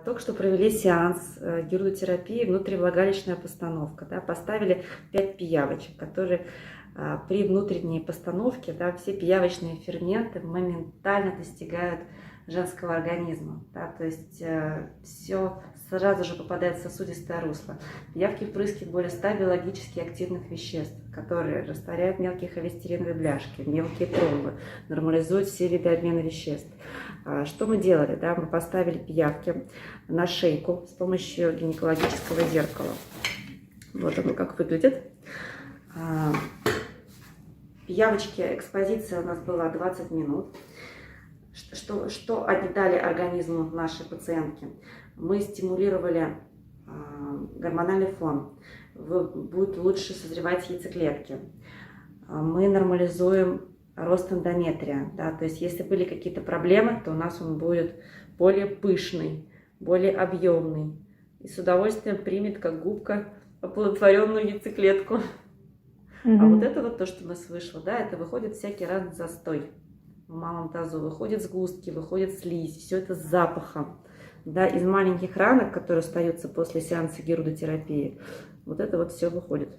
Только что провели сеанс гирудотерапии, внутривлагалищная постановка. Да, поставили 5 пиявочек, которые при внутренней постановке, да, все пиявочные ферменты моментально достигают женского организма. Да, то есть все сразу же попадает в сосудистое русло. Пиявки впрыскивают более 100 биологически активных веществ, которые растворяют мелкие холестериновые бляшки, мелкие тромбы, нормализуют все виды обмена веществ. Что мы делали? Да? Мы поставили пиявки на шейку с помощью гинекологического зеркала. Вот оно как выглядит. Пиявочки, экспозиция у нас была 20 минут. Что они дали организму нашей пациентки? Мы стимулировали гормональный фон, будут лучше созревать яйцеклетки. Мы нормализуем рост эндометрия, да, то есть если были какие-то проблемы, то у нас он будет более пышный, более объемный и с удовольствием примет, как губка, оплодотворенную яйцеклетку. А вот это вот то, что у нас вышло, да, это выходит всякий раз застой. В малом тазу выходят сгустки, выходит слизь, все это с запахом. Да, из маленьких ранок, которые остаются после сеанса гирудотерапии, вот это вот все выходит.